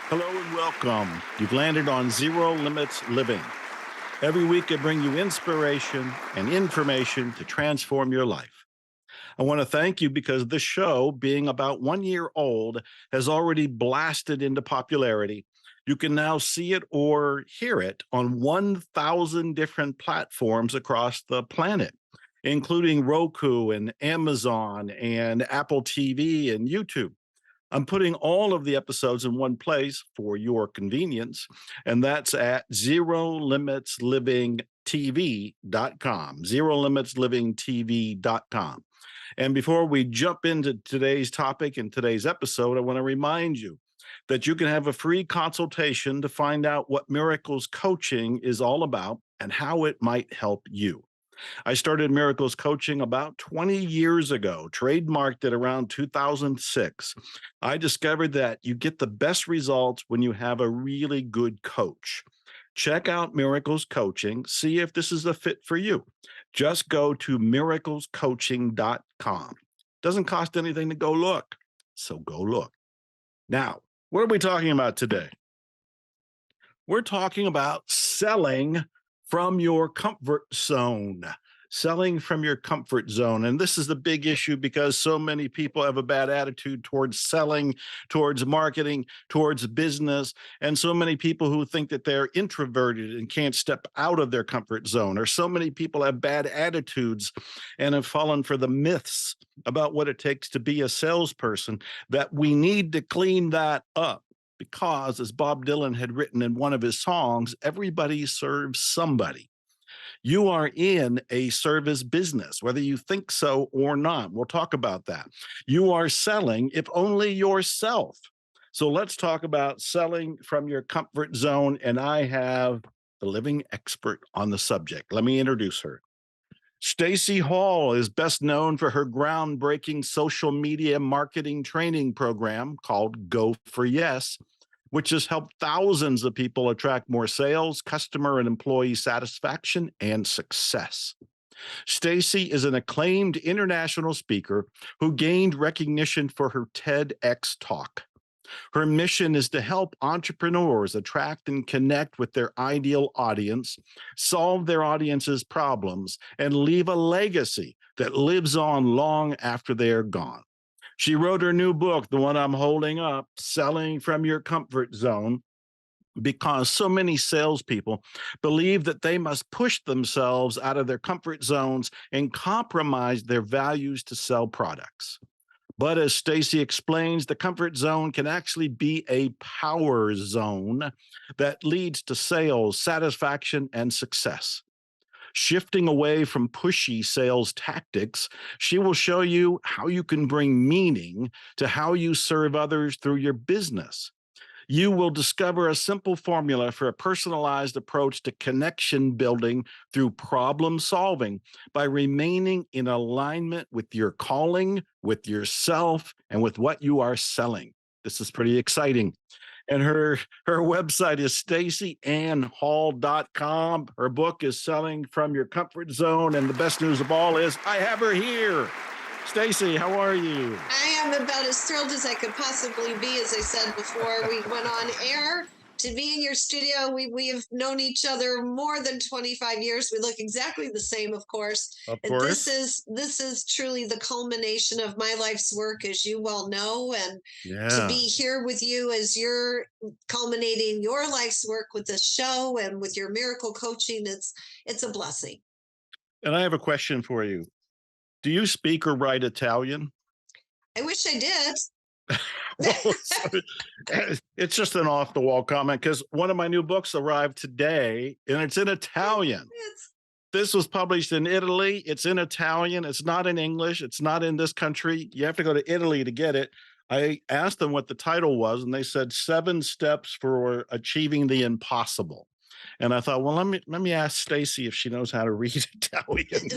Hello and welcome. You've landed on Zero Limits Living. Every week, I bring you inspiration and information to transform your life. I want to thank you because this show, being about 1 year old, has already blasted into popularity. You can now see it or hear it on 1,000 different platforms across the planet, including Roku and Amazon and Apple TV and YouTube. I'm putting all of the episodes in one place for your convenience, and that's at ZeroLimitsLivingTV.com, ZeroLimitsLivingTV.com. And before we jump into today's topic and today's episode, I want to remind you that you can have a free consultation to find out what Miracles Coaching is all about and how it might help you. I started Miracles Coaching about 20 years ago, trademarked it around 2006. I discovered that you get the best results when you have a really good coach. Check out Miracles Coaching, see if this is a fit for you. Just go to miraclescoaching.com. Doesn't cost anything to go look, so go look. Now, what are we talking about today? We're talking about selling from your comfort zone. Selling from your comfort zone. And this is the big issue because so many people have a bad attitude towards selling, towards marketing, towards business. And so many people who think that they're introverted and can't step out of their comfort zone, or so many people have bad attitudes and have fallen for the myths about what it takes to be a salesperson, that we need to clean that up. Because, as Bob Dylan had written in one of his songs, everybody serves somebody. You are in a service business, whether you think so or not. We'll talk about that. You are selling, if only yourself. So let's talk about selling from your comfort zone. And I have the living expert on the subject. Let me introduce her. Stacey Hall is best known for her groundbreaking social media marketing training program called Go for Yes, which has helped thousands of people attract more sales, customer and employee satisfaction, and success. Stacey is an acclaimed international speaker who gained recognition for her TEDx talk. Her mission is to help entrepreneurs attract and connect with their ideal audience, solve their audience's problems, and leave a legacy that lives on long after they are gone. She wrote her new book, the one I'm holding up, Selling from Your Comfort Zone, because so many salespeople believe that they must push themselves out of their comfort zones and compromise their values to sell products. But as Stacey explains, the comfort zone can actually be a power zone that leads to sales, satisfaction, and success. Shifting away from pushy sales tactics, she will show you how you can bring meaning to how you serve others through your business. You will discover a simple formula for a personalized approach to connection building through problem solving by remaining in alignment with your calling, with yourself, and with what you are selling. This is pretty exciting. And her website is stacyannhall.com. Her book is Selling from Your Comfort Zone. And the best news of all is I have her here. Stacey, how are you? I am about as thrilled as I could possibly be, as I said before we went on air, to be in your studio. We have known each other more than 25 years. We look exactly the same, of course. Of And course. this is truly the culmination of my life's work, as you well know. And to Yeah. be here with you as you're culminating your life's work with this show and with your miracle coaching, it's a blessing. And I have a question for you. Do you speak or write Italian? I wish I did. Well, it's just an off the wall comment because one of my new books arrived today and it's in Italian. It's This was published in Italy. It's in Italian. It's not in English. It's not in this country. You have to go to Italy to get it. I asked them what the title was, and they said 7 Steps for Achieving the Impossible. And I thought, well, let me ask Stacey if she knows how to read Italian.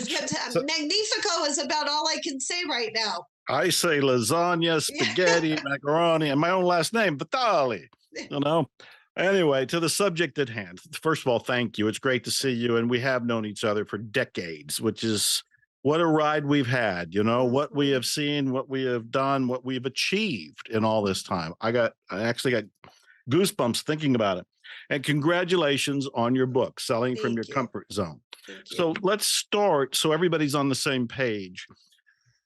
So Magnifico is about all I can say right now. I say lasagna, spaghetti, macaroni, and my own last name, Vitali. You know. Anyway, to the subject at hand. First of all, thank you. It's great to see you, and we have known each other for decades, which is what a ride we've had. You know what we have seen, what we have done, what we've achieved in all this time. I actually got goosebumps thinking about it. And congratulations on your book, Selling from Your Thank you. Comfort Zone. Thank you. So let's start so everybody's on the same page.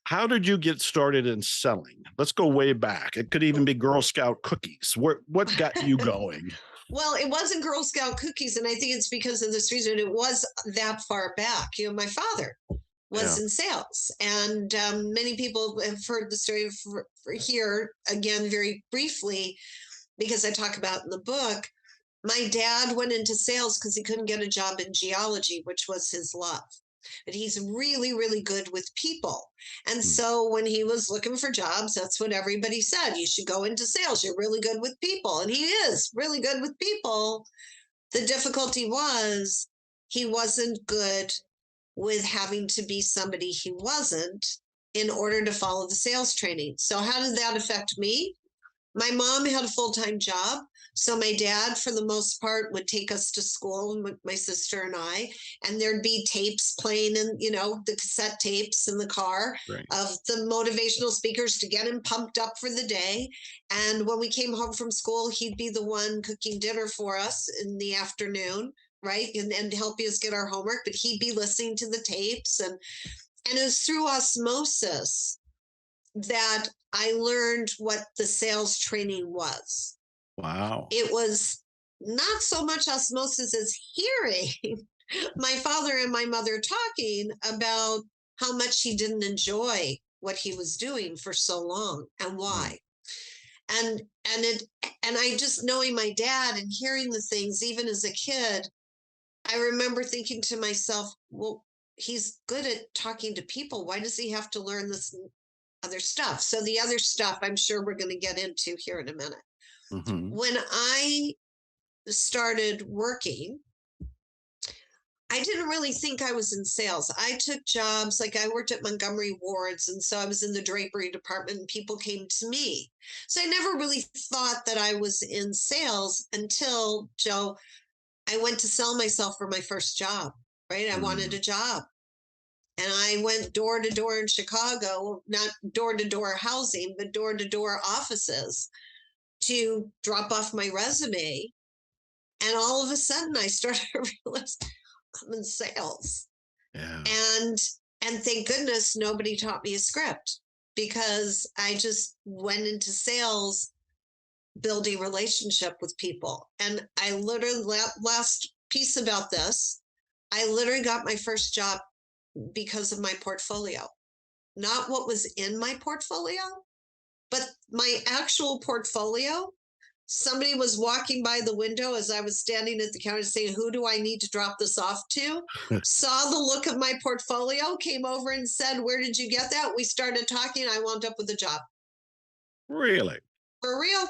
How did you get started in selling? Let's go way back. It could even be Girl Scout cookies. What got you going? Well, it wasn't Girl Scout cookies, and I think it's because of this reason. It was that far back. My father was Yeah. in sales, and many people have heard the story for here again very briefly because I talk about in the book. My dad went into sales because he couldn't get a job in geology, which was his love. But he's really, really good with people. And Hmm. so when he was looking for jobs, that's what everybody said. You should go into sales. You're really good with people. And he is really good with people. The difficulty was he wasn't good with having to be somebody he wasn't in order to follow the sales training. So, how did that affect me? My mom had a full-time job, so my dad, for the most part, would take us to school, my sister and I, and there'd be tapes playing in, the cassette tapes in the car Right. of the motivational speakers to get him pumped up for the day. And when we came home from school, he'd be the one cooking dinner for us in the afternoon, right? And helping us get our homework, but he'd be listening to the tapes. And it was through osmosis that I learned what the sales training was. Wow. It was not so much osmosis as hearing my father and my mother talking about how much he didn't enjoy what he was doing for so long and Right. why. And I just knowing my dad and hearing the things even as a kid, I remember thinking to myself, well, he's good at talking to people. Why does he have to learn this other stuff? So the other stuff I'm sure we're going to get into here in a minute. Hmm. When I started working, I didn't really think I was in sales. I took jobs like I worked at Montgomery Wards, and so I was in the drapery department, and people came to me. So I never really thought that I was in sales until, Joe, I went to sell myself for my first job, right? I wanted a job. And I went door to door in Chicago, not door to door housing, but door to door offices to drop off my resume. And all of a sudden I started to realize I'm in sales. Yeah. And thank goodness nobody taught me a script because I just went into sales building relationship with people. And I literally, last piece about this, I literally got my first job because of my portfolio, not what was in my portfolio, but my actual portfolio. Somebody was walking by the window as I was standing at the counter saying, who do I need to drop this off to? Saw the look of my portfolio, came over and said, where did you get that? We started talking. I wound up with a job. Really? For real.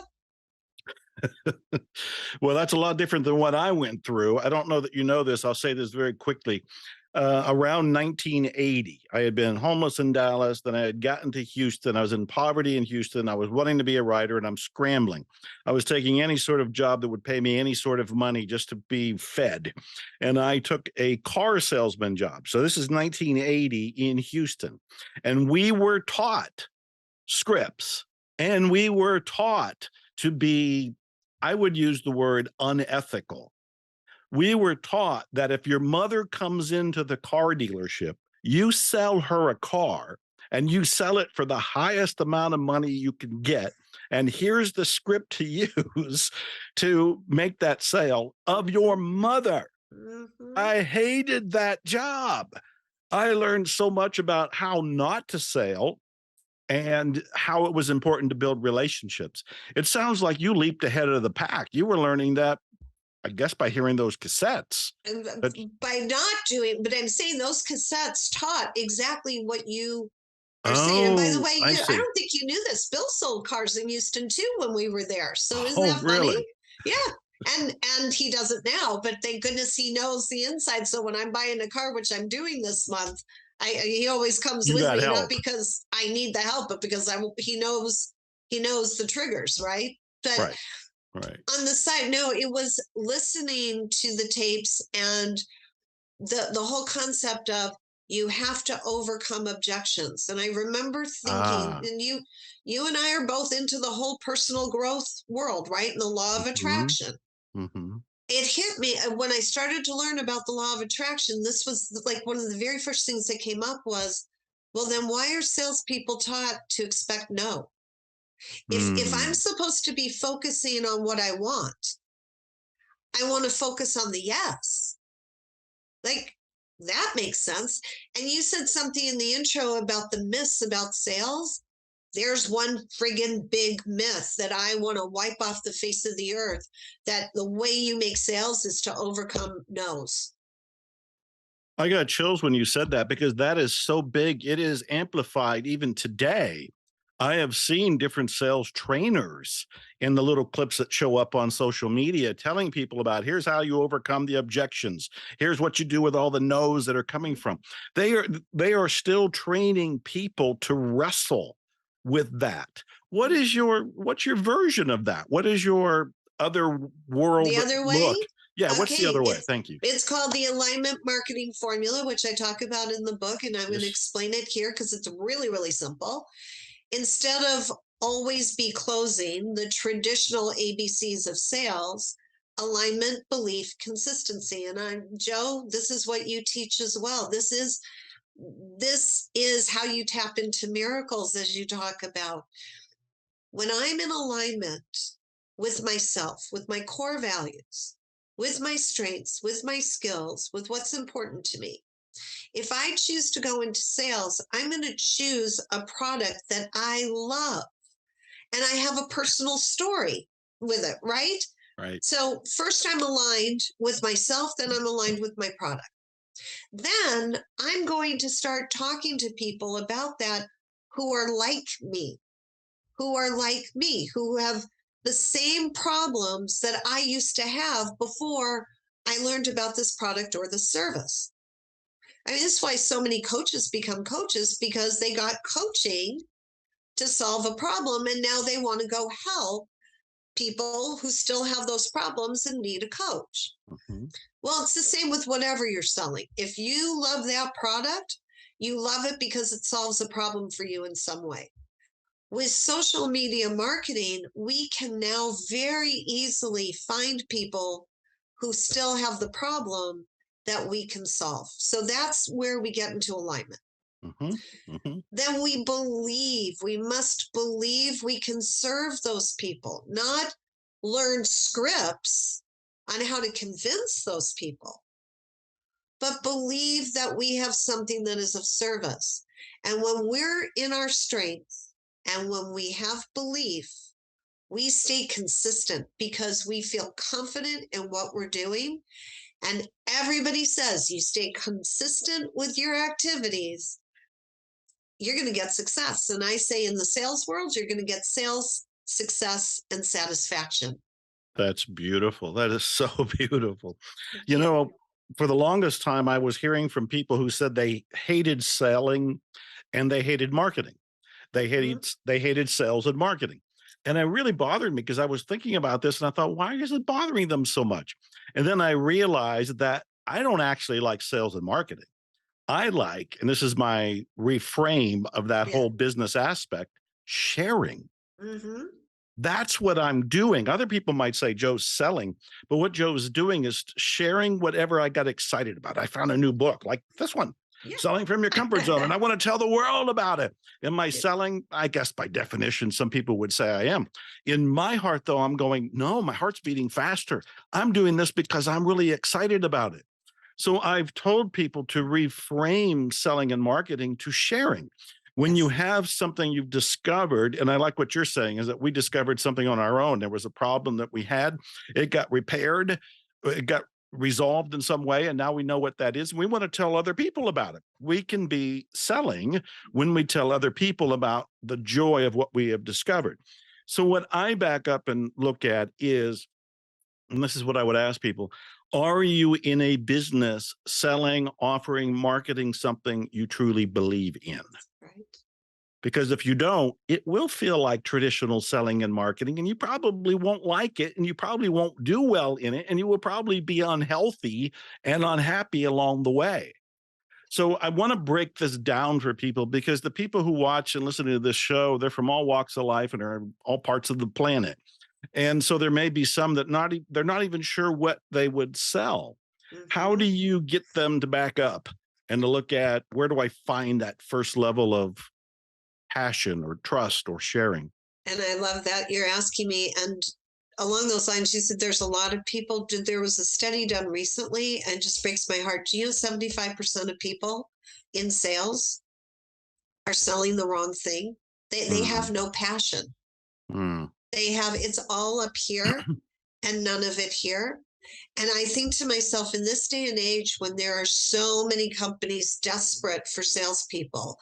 Well, that's a lot different than what I went through. I don't know that you know this. I'll say this very quickly. Around 1980, I had been homeless in Dallas. Then I had gotten to Houston. I was in poverty in Houston. I was wanting to be a writer and I'm scrambling. I was taking any sort of job that would pay me any sort of money just to be fed. And I took a car salesman job. So this is 1980 in Houston. And we were taught scripts and we were taught to be, I would use the word unethical. We were taught that if your mother comes into the car dealership, you sell her a car and you sell it for the highest amount of money you can get. And here's the script to use to make that sale of your mother. Mm-hmm. I hated that job. I learned so much about how not to sell and how it was important to build relationships. It sounds like you leaped ahead of the pack. You were learning that, I guess, by hearing those cassettes. But By not doing, but I'm saying those cassettes taught exactly what you are saying. And by the way, I I see. don't think you knew this. Bill sold cars in Houston too when we were there. So isn't Oh, that funny? really? Yeah. And he does it now, but thank goodness he knows the inside. So when I'm buying a car, which I'm doing this month, he always comes You with got me, not help. because I need the help, but because he knows the triggers, right? But Right. Right. on the side, no, it was listening to the tapes and the whole concept of You have to overcome objections. And I remember thinking, Ah. and you and I are both into the whole personal growth world, right? And the law of Mhm. attraction. Mhm. It hit me when I started to learn about the law of attraction. This was like one of the very first things that came up was, well, then why are salespeople taught to expect no? If I'm Mm. supposed to be focusing on what I want to focus on the yes. Like that makes sense. And you said something in the intro about the myths about sales. There's one friggin' big myth that I want to wipe off the face of the earth, that the way you make sales is to overcome no's. I got chills when you said that because that is so big. It is amplified even today. I have seen different sales trainers in the little clips that show up on social media telling people about here's how you overcome the objections. Here's what you do with all the no's that are coming from. They are still training people to wrestle with that. What's your version of that? What is your other The world other way, look? Yeah, what's the okay, other way? Thank you. it's called the alignment marketing formula, which I talk about in the book, and I'm going to Yes. explain it here because it's really, really simple. Instead of always be closing the traditional ABCs of sales, alignment, belief, consistency. And I'm Joe, this is what you teach as well. This is how you tap into miracles, as you talk about. When I'm in alignment with myself, with my core values, with my strengths, with my skills, with what's important to me, if I choose to go into sales, I'm going to choose a product that I love and I have a personal story with it, right? Right. So, first, I'm aligned with myself, then I'm aligned with my product. Then I'm going to start talking to people about that who are like me, who have the same problems that I used to have before I learned about this product or the service. I mean, this is why so many coaches become coaches because they got coaching to solve a problem and now they want to go help people who still have those problems and need a coach. Mhm. Well, it's the same with whatever you're selling. If you love that product, you love it because it solves a problem for you in some way. With social media marketing, we can now very easily find people who still have the problem that we can solve. So that's where we get into alignment. Mhm. Mhm. Then we must believe we can serve those people, not learn scripts on how to convince those people, but believe that we have something that is of service. And when we're in our strength and when we have belief, we stay consistent because we feel confident in what we're doing. And everybody says you stay consistent with your activities, you're going to get success. And I say in the sales world, you're going to get sales, success, and satisfaction. That's beautiful. That is so beautiful. Thank You you. know, for the longest time, I was hearing from people who said they hated selling and they hated marketing. Mhm. They hated sales and marketing. And it really bothered me because I was thinking about this and I thought, why is it bothering them so much? And then I realized that I don't actually like sales and marketing. I like, and this is my reframe of that Yeah. whole business aspect, sharing. Hmm. That's what I'm doing. Other people might say Joe's selling, but what Joe's doing is sharing whatever I got excited about. I found a new book like this one, Yeah. Selling from Your Comfort Zone, and I want to tell the world about it. Am I Yeah. selling? I guess by definition, some people would say I am. In my heart, though, I'm going, no, my heart's beating faster. I'm doing this because I'm really excited about it. So I've told people to reframe selling and marketing to sharing. When you Yes. have something you've discovered, and I like what you're saying, is that we discovered something on our own. There was a problem that we had, it got repaired, it got resolved in some way, and now we know what that is. We want to tell other people about it. We can be selling when we tell other people about the joy of what we have discovered. So, what I back up and look at is, and this is what I would ask people, are you in a business selling, offering, marketing something you truly believe in? Right. Because if you don't, it will feel like traditional selling and marketing, and you probably won't like it, and you probably won't do well in it, and you will probably be unhealthy and unhappy along the way. So I want to break this down for people because the people who watch and listen to this show, they're from all walks of life and are all parts of the planet. And so there may be some that they're not even sure what they would sell. How do Mhm. you get them to back up and to look at where do I find that first level of passion or trust or sharing? And I love that you're asking me. And along those lines, you said there's a lot of people. There was a study done recently, and it just breaks my heart. Do you know 75% of people in sales are selling the wrong thing? They Mm, have no passion. mm, They have it's all up here and none of it here. And I think to myself, in this day and age, when there are so many companies desperate for salespeople,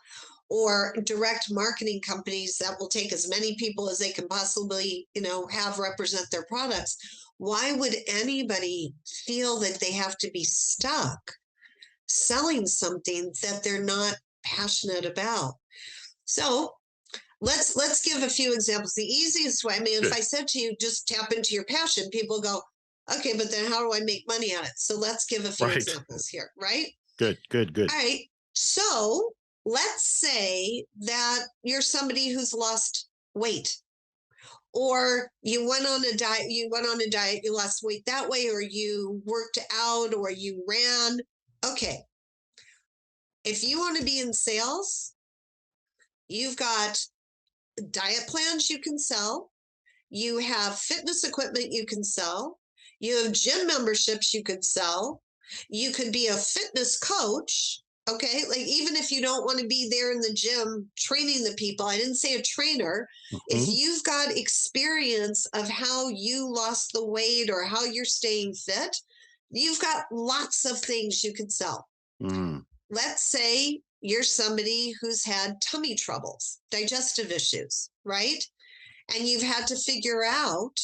or direct marketing companies that will take as many people as they can possibly, have represent their products, why would anybody feel that they have to be stuck selling something that they're not passionate about? So let's give a few examples. The easiest way, I mean, if good. I said to you, just tap into your passion, people go, okay, but then how do I make money at it? So let's give a few Right. examples here, right? Good, good, good. All right. So let's say that you're somebody who's lost weight, or you lost weight that way, or you worked out, or you ran. Okay. If you want to be in sales, you've got diet plans you can sell. You have fitness equipment you can sell. You have gym memberships you could sell. You could be a fitness coach. Okay. Like, even if you don't want to be there in the gym training the people, I didn't say a trainer. If Mhm, you've got experience of how you lost the weight or how you're staying fit, you've got lots of things you could sell. mm, Let's say you're somebody who's had tummy troubles, digestive issues, right? And you've had to figure out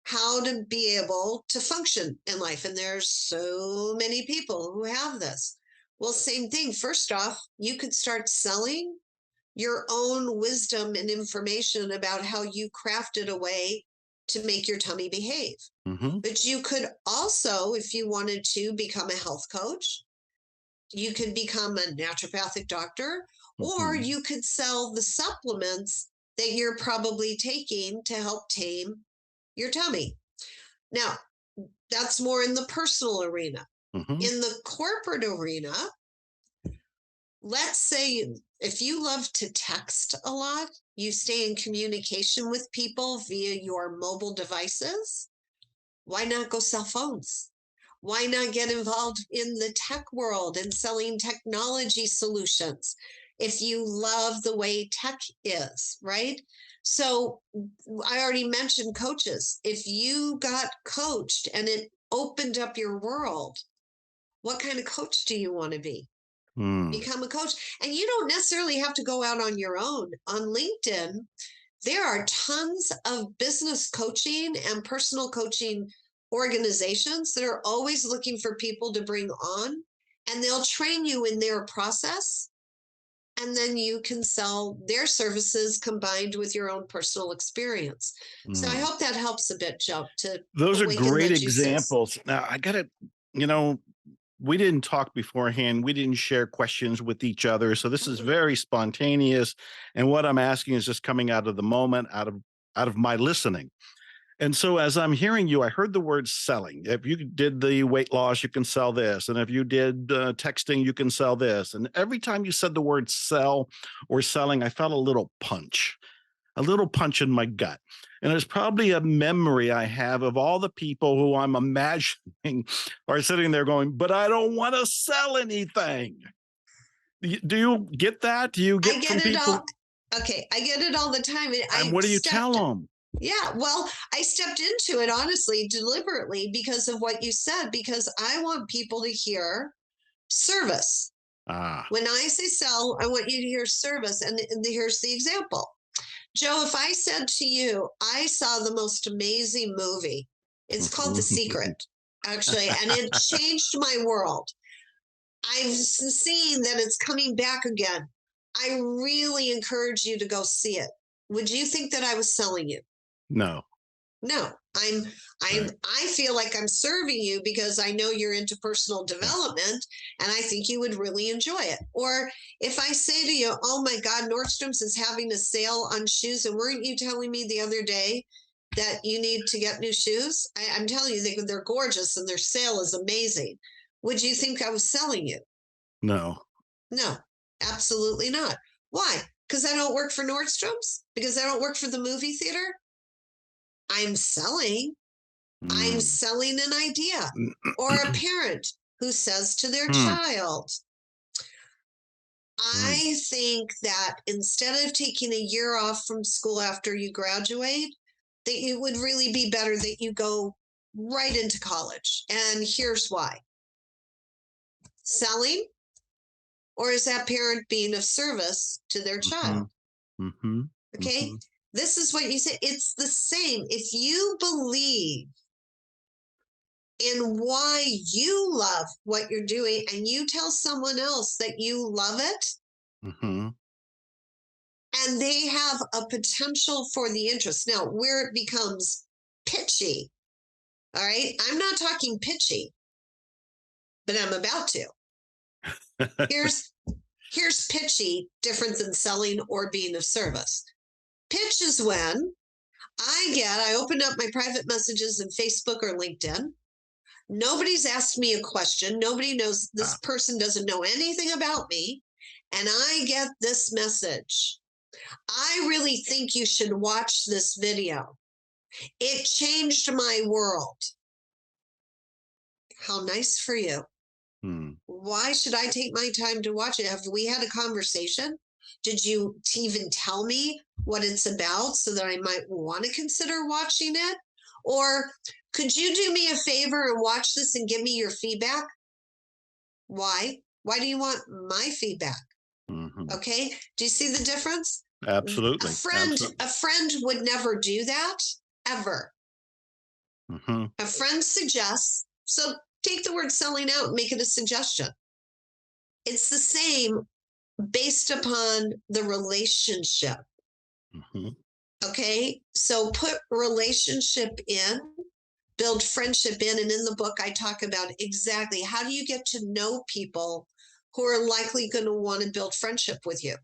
how to be able to function in life. And there's so many people who have this. Well, same thing. First off, you could start selling your own wisdom and information about how you crafted a way to make your tummy behave. mhm, But you could also, if you wanted to, become a health coach. You could become a naturopathic doctor, or mhm, you could sell the supplements that you're probably taking to help tame your tummy. Now, that's more in the personal arena. mhm, In the corporate arena, let's say if you love to text a lot, you stay in communication with people via your mobile devices, why not go sell phones? Why not get involved in the tech world and selling technology solutions if you love the way tech is, right? So I already mentioned coaches. If you got coached and it opened up your world, what kind of coach do you want to be? mm, Become a coach. And you don't necessarily have to go out on your own. On LinkedIn, there are tons of business coaching and personal coaching organizations that are always looking for people to bring on, and they'll train you in their process. And then you can sell their services combined with your own personal experience. So I mm. hope that helps a bit, Joe, to Those are awaken great the juices. examples. Now, I got to, you know, we didn't talk beforehand. We didn't share questions with each other. So this is Mhm. very spontaneous. And what I'm asking is just coming out of the moment, out of my listening. And so as I'm hearing you, I heard the word selling. If you did the weight loss, you can sell this. And if you did texting, you can sell this. And every time you said the word sell or selling, I felt a little punch in my gut. And it's probably a memory I have of all the people who I'm imagining are sitting there going, but I don't want to sell anything. Do you get that? Do you I get get from it all. people? Okay, I get it all the time. And And I what do you tell stepped them? Yeah, well, I stepped into it honestly, deliberately because of what you said, because I want people to hear service. Ah, When I say sell, I want you to hear service. And here's the example. Joe, if I said to you, I saw the most amazing movie, it's called The Secret, actually, and it changed my world. I've seen that it's coming back again. I really encourage you to go see it. Would you think that I was selling you? no. No, Right. I feel like I'm serving you because I know you're into personal Yeah. development and I think you would really enjoy it. Or if I say to you, "Oh my God, Nordstrom's is having a sale on shoes," and weren't you telling me the other day that you need to get new shoes? I'm telling you, they're gorgeous and their sale is amazing. Would you think I was selling you? No. No, absolutely not. Why? Because I don't work for Nordstrom's? Because I don't work for the movie theater? I'm selling. I'm Mm. selling an idea. Or a parent who says to their Mm. child, Mm. I think that instead of taking a year off from school after you graduate, that it would really be better that you go right into college. And here's why: selling, or is that parent being of service to their Mhm. child? Mhm. Okay. Mhm. This is what you say. It's the same. If you believe in why you love what you're doing and you tell someone else that you love it Mhm. and they have a potential for the interest. Now, where it becomes pitchy, all right, I'm not talking pitchy, but I'm about to. Here's here's pitchy, different than selling or being of service. Pitch is when I open up my private messages in Facebook or LinkedIn. Nobody's asked me a question. Nobody knows, this Ah. person doesn't know anything about me. And I get this message: I really think you should watch this video. It changed my world. How nice for you. Mm. Why should I take my time to watch it? Have we had a conversation? Did you even tell me what it's about so that I might want to consider watching it? Or could you do me a favor and watch this and give me your feedback? Why? Why do you want my feedback? Mhm. Okay. Do you see the difference? Absolutely. A Absolutely. friend would never do that ever. Mhm. A friend suggests, so take the word selling out and make it a suggestion. It's the same based upon the relationship. Mhm. Okay. So put relationship in, build friendship in. And in the book, I talk about exactly how do you get to know people who are likely going to want to build friendship with you?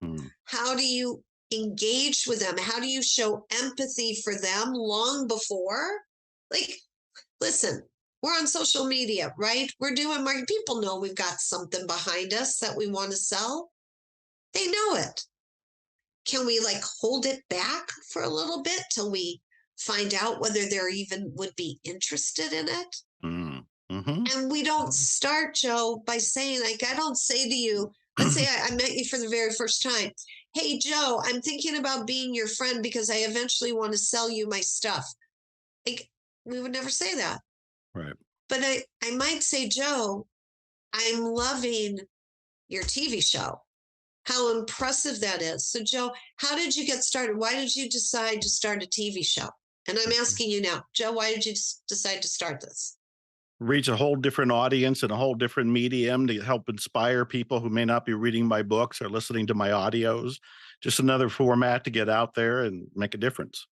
Mm. How do you engage with them? How do you show empathy for them long before? Like, listen, we're on social media, right? We're doing marketing. People know we've got something behind us that we want to sell. They know it. Can we like hold it back for a little bit till we find out whether they're even would be interested in it? Mm. Mhm. And we don't Mhm. start, Joe, by saying, like, I don't say to you, let's say I met you for the very first time. Hey, Joe, I'm thinking about being your friend because I eventually want to sell you my stuff. Like, we would never say that. Right. But I might say, Joe, I'm loving your TV show. How impressive that is. So, Joe, how did you get started? Why did you decide to start a TV show? And I'm Mhm. asking you now, Joe, why did you decide to start this? Reach a whole different audience and a whole different medium to help inspire people who may not be reading my books or listening to my audios. Just another format to get out there and make a difference.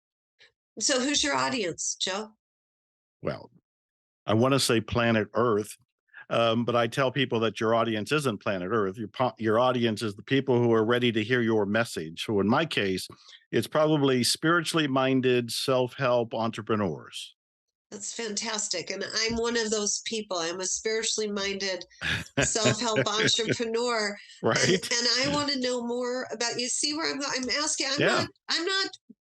So, who's your audience, Joe? Well, I want to say planet Earth, but I tell people that your audience isn't planet Earth. Your audience is the people who are ready to hear your message. So in my case, it's probably spiritually minded self help entrepreneurs. That's fantastic. And I'm one of those people. I'm a spiritually minded self-help entrepreneur. And Right? I want to know more about you. See where I'm going? I'm asking, Yeah. I'm not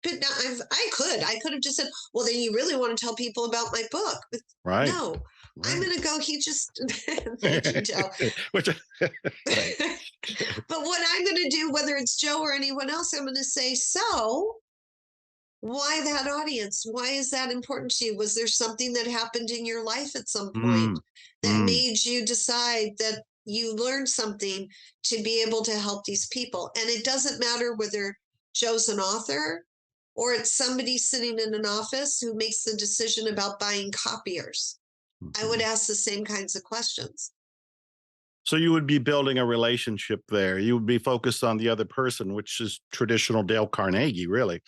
but now I could have just said, well, then you really want to tell people about my book. But Right. no, I'm Right. gonna go. He just thank you, Joe. Which, right. But what I'm gonna do, whether it's Joe or anyone else, I'm gonna say, so why that audience? Why is that important to you? Was there something that happened in your life at some point Mm, that mm, made you decide that you learned something to be able to help these people? And it doesn't matter whether Joe's an author or it's somebody sitting in an office who makes the decision about buying copiers. I would mhm. ask the same kinds of questions. So you would be building a relationship there. You would be focused on the other person, which is traditional Dale Carnegie, really.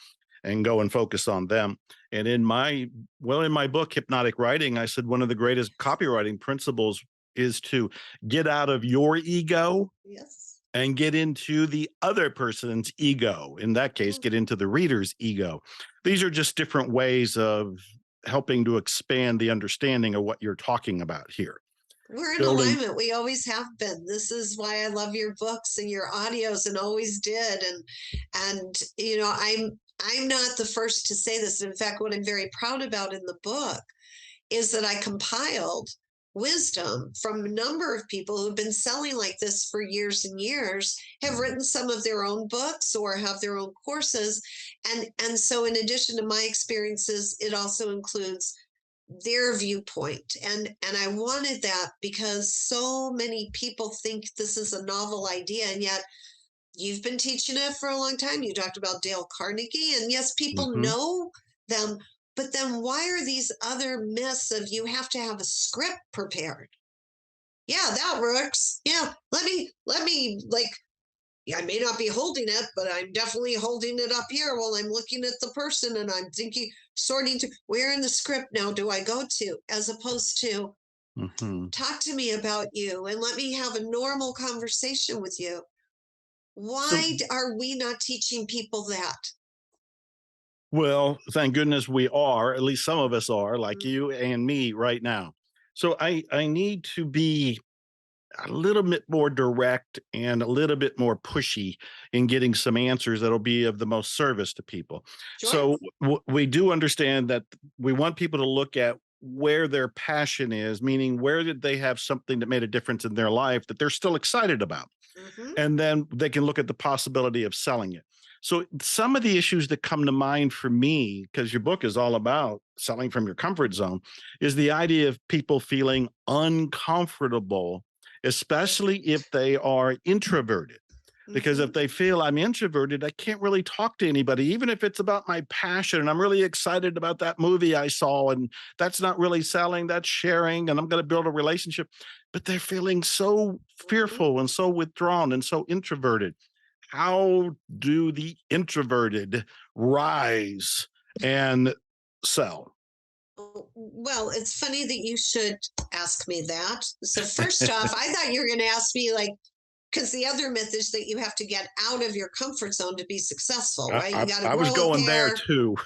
and go and focus on them. And in my book, Hypnotic Writing, I said one of the greatest copywriting principles is to get out of your ego Yes. and get into the other person's ego. In that case, get into the reader's ego. These are just different ways of helping to expand the understanding of what you're talking about here. We're in Building. alignment. We always have been. This is why I love your books and your audios, and always did. And I'm not the first to say this. In fact, what I'm very proud about in the book is that I compiled wisdom from a number of people who've been selling like this for years and years, have written some of their own books or have their own courses. And so in addition to my experiences, it also includes their viewpoint. And I wanted that because so many people think this is a novel idea, and yet you've been teaching it for a long time. You talked about Dale Carnegie, and yes, people know them, but then why are these other myths of you have to have a script prepared? Yeah, that works. Yeah, let me like, yeah, I may not be holding it, but I'm definitely holding it up here while I'm looking at the person and I'm thinking, sorting to where in the script now do I go to, as opposed to talk to me about you and let me have a normal conversation with you. So, Why are we not teaching people that? well, thank goodness we are, at least some of us are, like you and me right now. So I need to be a little bit more direct and a little bit more pushy in getting some answers that'll be of the most service to people. Sure. So we do understand that we want people to look at where their passion is, meaning where did they have something that made a difference in their life that they're still excited about. And then they can look at the possibility of selling it. So some of the issues that come to mind for me, because your book is all about selling from your comfort zone, is the idea of people feeling uncomfortable, especially if they are introverted. Because if they feel I'm introverted, I can't really talk to anybody, even if it's about my passion and I'm really excited about that movie I saw, and that's not really selling, that's sharing, and I'm going to build a relationship. But they're feeling so fearful and so withdrawn and so introverted. How do the introverted rise and sell? Well, it's funny that you should ask me that. So first off, I thought you were going to ask me, like, because the other myth is that you have to get out of your comfort zone to be successful, right? You got to I was grow a going there pair. too.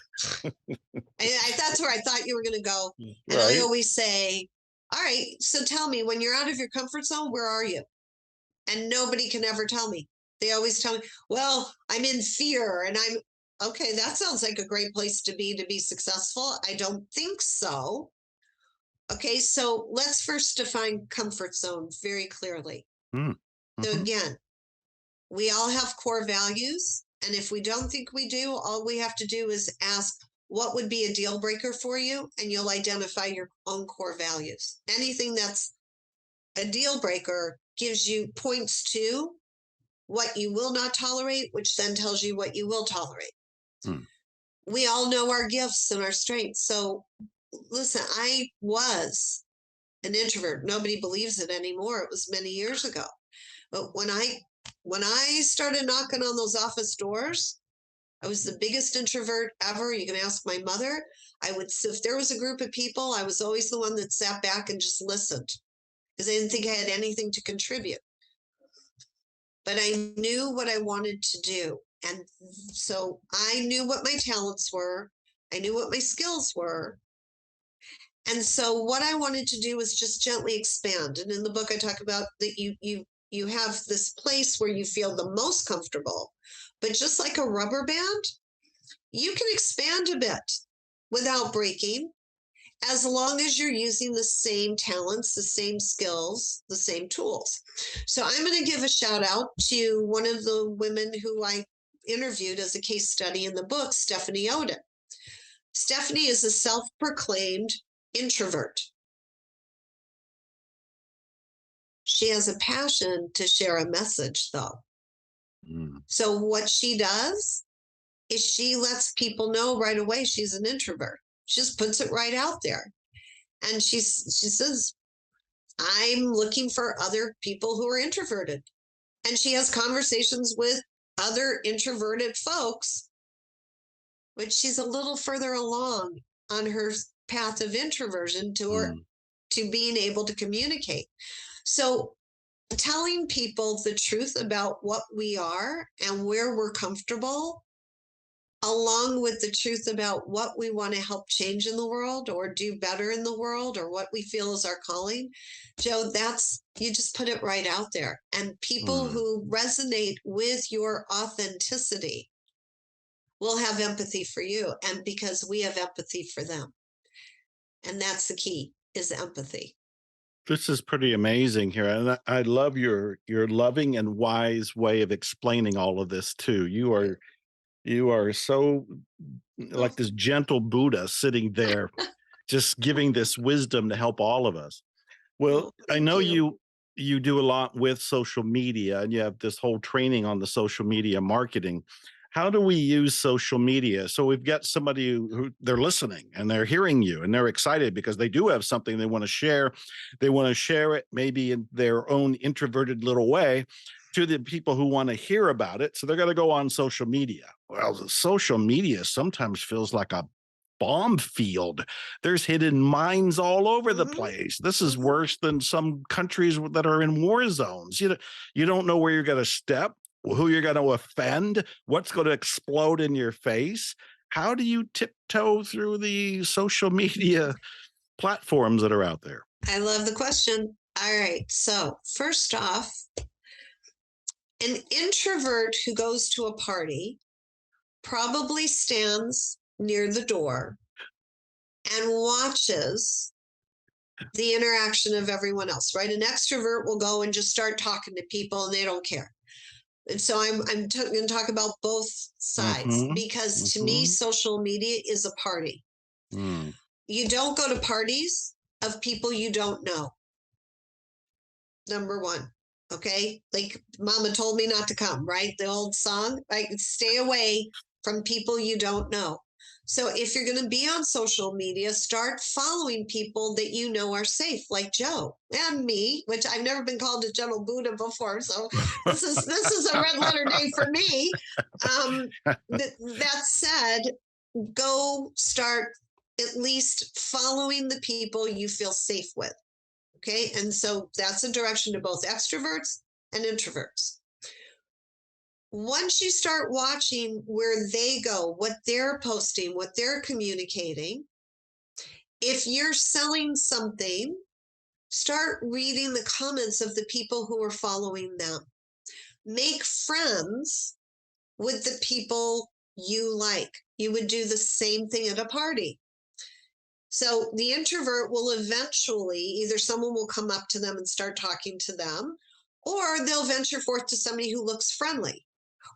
That's where I thought you were going to go. And Right. I always say, all right, so tell me, when you're out of your comfort zone, where are you? And nobody can ever tell me. They always tell me, well, I'm in fear. And I'm, okay, that sounds like a great place to be successful. I don't think so. Okay, so let's first define comfort zone very clearly. So again, we all have core values. And if we don't think we do, all we have to do is ask, what would be a deal breaker for you? And you'll identify your own core values. Anything that's a deal breaker gives you points to what you will not tolerate, which then tells you what you will tolerate. We all know our gifts and our strengths. So listen, I was an introvert. Nobody believes it anymore. It was many years ago. But when I started knocking on those office doors, I was the biggest introvert ever. You can ask my mother. If there was a group of people, I was always the one that sat back and just listened because I didn't think I had anything to contribute. But I knew what I wanted to do. And so I knew what my talents were. I knew what my skills were. And so what I wanted to do was just gently expand. And in the book, I talk about that you have this place where you feel the most comfortable, but just like a rubber band, you can expand a bit without breaking, as long as you're using the same talents, the same skills, the same tools. So I'm going to give a shout out to one of the women who I interviewed as a case study in the book, Stephanie Oden. Stephanie is a self-proclaimed introvert. She has a passion to share a message, though. So what she does is she lets people know right away she's an introvert. She just puts it right out there. And she says, I'm looking for other people who are introverted. And she has conversations with other introverted folks but she's a little further along on her path of introversion Mm, to being able to communicate. So telling people the truth about what we are and where we're comfortable, along with the truth about what we want to help change in the world or do better in the world or what we feel is our calling, Joe, that's, you just put it right out there. And people mm. who resonate with your authenticity will have empathy for you. And because we have empathy for them. And that's the key, is empathy. This is pretty amazing here, and I love your loving and wise way of explaining all of this too. You are so Oh, like this gentle Buddha sitting there, just giving this wisdom to help all of us. Well, oh, I thank know you. you do a lot with social media, and you have this whole training on the social media marketing. How do we use social media? So we've got somebody who they're listening and they're hearing you and they're excited because they do have something they want to share. They want to share it maybe in their own introverted little way to the people who want to hear about it. So they're going to go on social media. Well, the social media sometimes feels like a bomb field. There's hidden mines all over the Hmm. place. This is Hmm. worse than some countries that are in war zones. You don't know where you're going to step, who you're going to offend, what's going to explode in your face. How do you tiptoe through the social media platforms that are out there? I love the question. All right. So, first off, an introvert who goes to a party probably stands near the door and watches the interaction of everyone else, right? An extrovert will go and just start talking to people and they don't care. And so I'm going to talk about both sides Mm-hmm. because to me, Mm-hmm. social media is a party. Mm. You don't go to parties of people you don't know. Number one. Okay. Like mama told me not to come, right? The old song, like stay away from people you don't know. So if you're going to be on social media, start following people that you know are safe, like Joe and me, which I've never been called a gentle Buddha before. So this is a red letter day for me. That said, go start at least following the people you feel safe with. Okay. And so that's a direction to both extroverts and introverts. Once you start watching where they go, what they're posting, what they're communicating, if you're selling something, start reading the comments of the people who are following them. Make friends with the people you like. You would do the same thing at a party. So the introvert will eventually, either someone will come up to them and start talking to them, or they'll venture forth to somebody who looks friendly.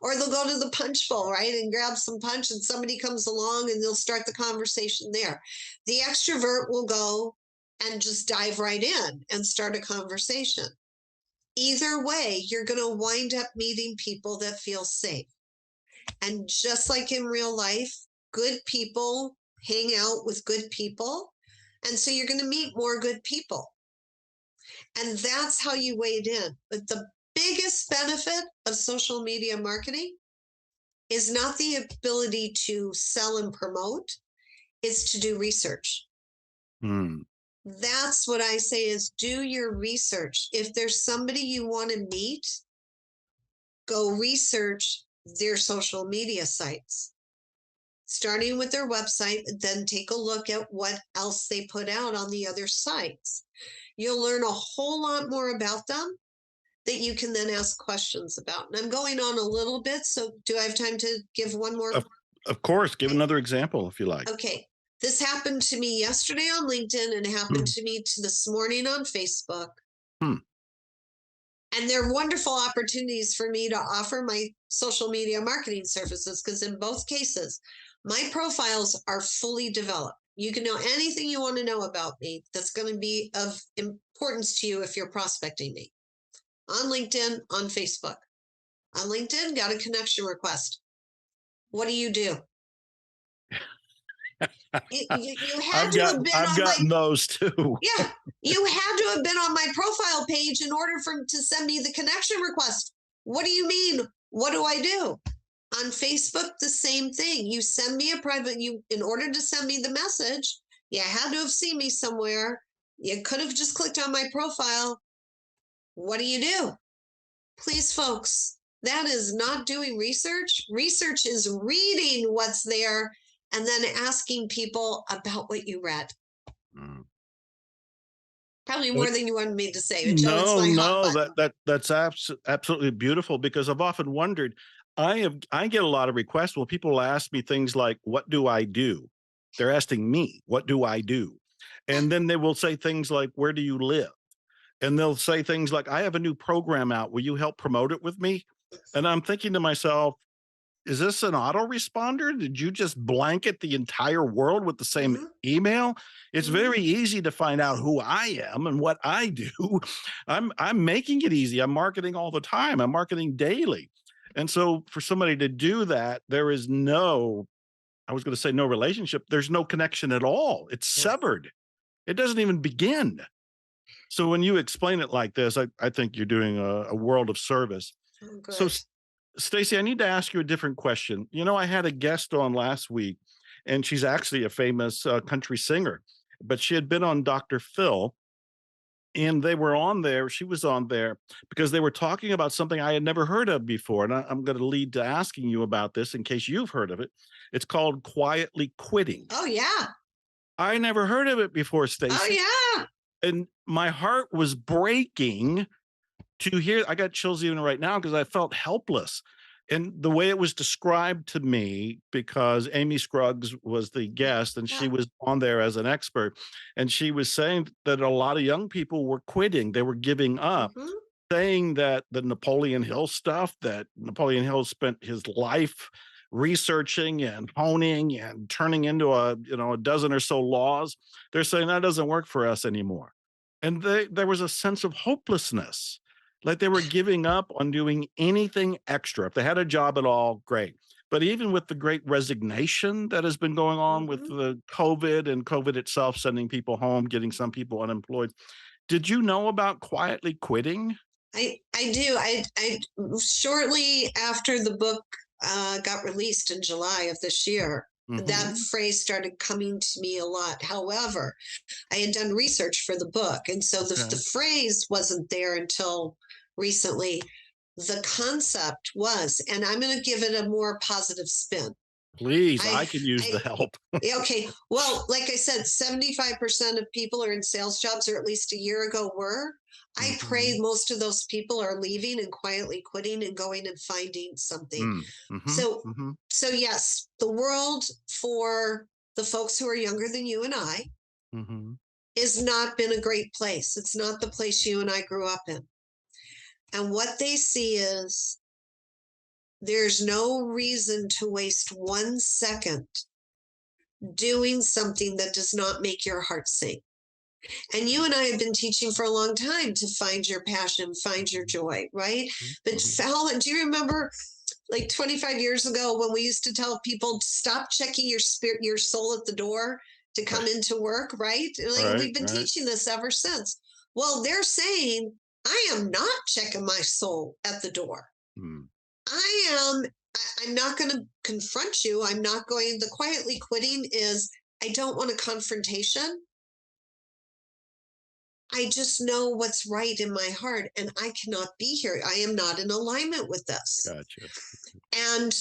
Or they'll go to the punch bowl, right, and grab some punch, and somebody comes along and they'll start the conversation there. The extrovert will go and just dive right in and start a conversation. Either way, you're going to wind up meeting people that feel safe. And just like in real life, good people hang out with good people. And so you're going to meet more good people. And that's how you wade in. But the biggest benefit of social media marketing is not the ability to sell and promote, it's to do research. Mm. That's what I say is do your research. If there's somebody you want to meet, go research their social media sites, starting with their website, then take a look at what else they put out on the other sites. You'll learn a whole lot more about them that you can then ask questions about. And I'm going on a little bit, so do I have time to give one more? Of, of course, give Okay. another example if you like. Okay. This happened to me yesterday on LinkedIn and it happened Hmm. to me this morning on Facebook. Hmm. And they're wonderful opportunities for me to offer my social media marketing services because in both cases, my profiles are fully developed. You can know anything you want to know about me that's going to be of importance to you if you're prospecting me on LinkedIn, on Facebook. On LinkedIn, got a connection request. What do? You had to have been I've on my, gotten those too. yeah, you had to have been on my profile page in order for to send me the connection request. What do you mean? What do I do? On Facebook, the same thing. You send me a private, you, in order to send me the message, you had to have seen me somewhere. You could have just clicked on my profile. What do? Please, folks, that is not doing research. Research is reading what's there and then asking people about what you read. Mm. Probably more than you wanted me to say, but Joe, it's No, my hot no, button. that's absolutely beautiful because I've often wondered. I get a lot of requests when people ask me things like, "What do I do?" They're asking me, "What do I do?" And then they will say things like, "Where do you live?" And they'll say things like, "I have a new program out. Will you help promote it with me?" And I'm thinking to myself, is this an autoresponder? Did you just blanket the entire world with the same Mm-hmm, email? It's mm-hmm. very easy to find out who I am and what I do. I'm making it easy. I'm marketing all the time. I'm marketing daily. And so for somebody to do that, there is no, I was going to say no relationship. There's no connection at all. It's severed. It doesn't even begin. So when you explain it like this, I think you're doing a world of service. Oh, So good. Stacey, I need to ask you a different question. You know, I had a guest on last week, and she's actually a famous country singer, but she had been on Dr. Phil, and they were on there. She was on there because they were talking about something I had never heard of before. And I'm going to lead to asking you about this in case you've heard of it. It's called quietly quitting. Oh, yeah. I never heard of it before, Oh, Stacey. yeah. And my heart was breaking to hear. I got chills even right now because I felt helpless. And the way it was described to me, because Amy Scruggs was the guest and she Yeah. was on there as an expert, and she was saying that a lot of young people were quitting, they were giving up, Mm-hmm. saying that the Napoleon Hill stuff that Napoleon Hill spent his life researching and honing and turning into a dozen or so laws, they're saying that doesn't work for us anymore. And there was a sense of hopelessness, like they were giving up on doing anything extra. If they had a job at all, great. But even with the great resignation that has been going on with Mm-hmm. the COVID and COVID itself sending people home, getting some people unemployed, did you know about quietly quitting? I do. I shortly after the book got released in July of this year, that Mhm. phrase started coming to me a lot. However, I had done research for the book, and so the Okay. phrase wasn't there until recently. The concept was, and I'm going to give it a more positive spin. Please, I I can use I the help. Yeah, okay. Well, like I said, 75% of people are in sales jobs, or at least a year ago were. I pray Mhm. most of those people are leaving and quietly quitting and going and finding something. Mm. Mhm. So, Mhm. so yes, the world for the folks who are younger than you and I Mhm. is not been a great place. It's not the place you and I grew up in. And what they see is there's no reason to waste 1 second doing something that does not make your heart sing. And you and I have been teaching for a long time to find your passion, find your Mhm. joy, right? Mhm. But Mhm. Fallon, do you remember like 25 years ago when we used to tell people to stop checking your spirit, your soul at the door to come Right. into work, right? Like Right. we've been Right. teaching this ever since. Well, they're saying, I am not checking my soul at the door. Mm. I am I'm not going to confront you. I'm not going the quietly quitting is I don't want a confrontation. I just know what's right in my heart and I cannot be here. I am not in alignment with this. Gotcha. And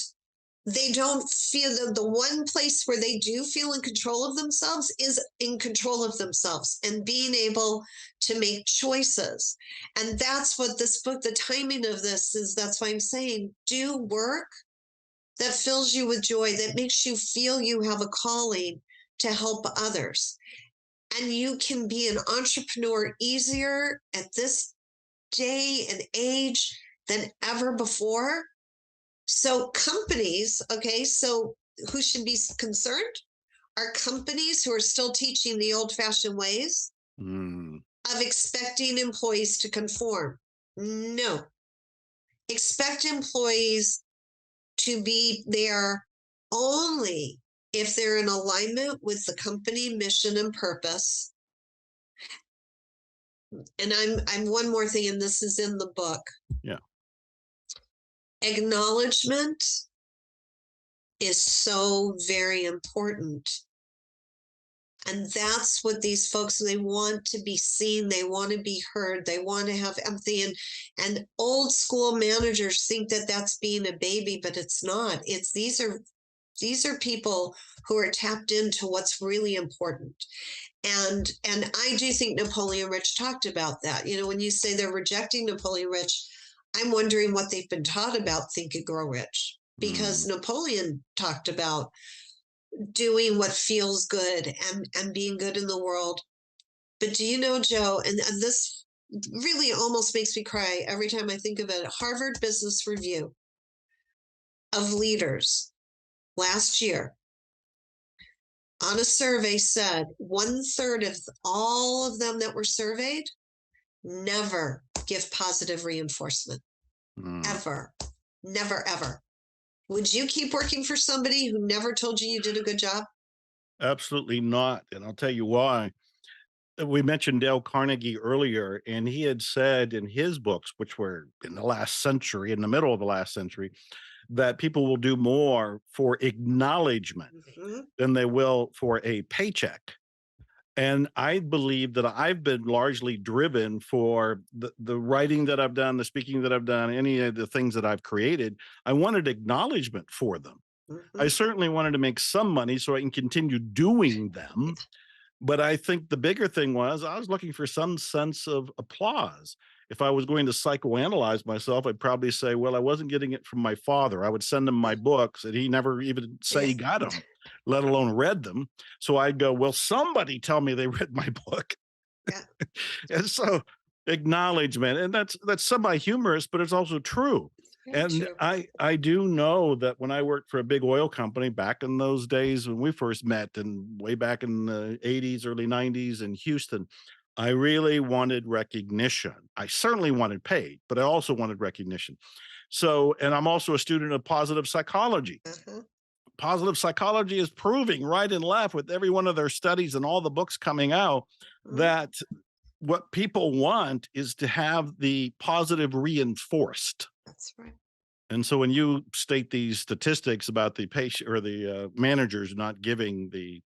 they don't feel the one place where they do feel in control of themselves is in control of themselves and being able to make choices. And that's what this book, the timing of this is. That's why I'm saying do work that fills you with joy, that makes you feel you have a calling to help others. And you can be an entrepreneur easier at this day and age than ever before. So, companies, okay, so who should be concerned are companies who are still teaching the old fashioned ways Mm. of expecting employees to conform. No, expect employees to be there only if they're in alignment with the company mission and purpose. And I'm one more thing, and this is in the book. Yeah. Acknowledgement is so very important. And that's what these folks, they want to be seen, they want to be heard, they want to have empathy. And old school managers think that that's being a baby, but it's not. It's these are people who are tapped into what's really important. And I do think Napoleon Rich talked about that. When you say they're rejecting Napoleon Rich, I'm wondering what they've been taught about Think and Grow Rich. Because Mm. Napoleon talked about doing what feels good and being good in the world. But do you know, Joe, and this really almost makes me cry every time I think of it. Harvard Business Review of leaders last year on a survey said 1/3 of all of them that were surveyed never give positive reinforcement. Mm. Ever. Never, ever. Would you keep working for somebody who never told you you did a good job? Absolutely not. And I'll tell you why. We mentioned Dale Carnegie earlier, and he had said in his books, which were in the last century, in the middle of the last century, that people will do more for acknowledgement Mhm. than they will for a paycheck. And I believe that I've been largely driven for the writing that I've done, the speaking that I've done, any of the things that I've created. I wanted acknowledgement for them. I Mhm. certainly wanted to make some money so I can continue doing Yeah. them, but I think the bigger thing was I was looking for some sense of applause. If I was going to psychoanalyze myself, I'd probably say, well, I wasn't getting it from my father. I would send him my books and he never even say Yeah. he got them, let alone read them. So I'd go, well, somebody tell me they read my book. Yeah. And so acknowledgement, and that's semi-humorous, but it's also true. Very And true. I do know that when I worked for a big oil company back in those days when we first met and way back in the 80s, early 90s in Houston, I really wanted recognition. I certainly wanted paid, but I also wanted recognition. So, and I'm also a student of positive psychology. Uh-huh. Positive psychology is proving right and left with every one of their studies and all the books coming out Mhm. that what people want is to have the positive reinforced. That's right. And so when you state these statistics about the patient or the managers not giving the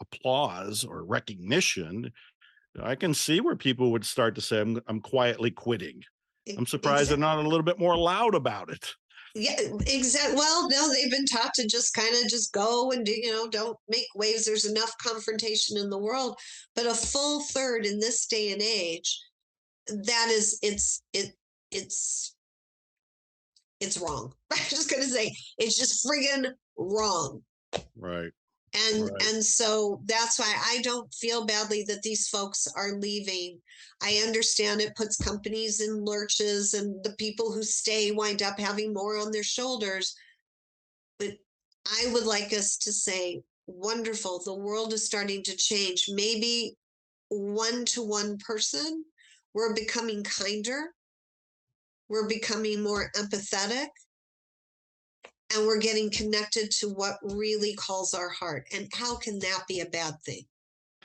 applause or recognition, I can see where people would start to say, I'm quietly quitting. I'm surprised they're Exactly. not a little bit more loud about it. Yeah, exactly. Well, no, they've been taught to just kind of just go and do, don't make waves. There's enough confrontation in the world, but a full third in this day and age, that is, it's, it's wrong. I'm just gonna say it's just friggin' wrong. Right. Right. And so that's why I don't feel badly that these folks are leaving. I understand it puts companies in lurches, and the people who stay wind up having more on their shoulders. But I would like us to say, wonderful, the world is starting to change. Maybe one to one person, we're becoming kinder, we're becoming more empathetic, and we're getting connected to what really calls our heart. And how can that be a bad thing?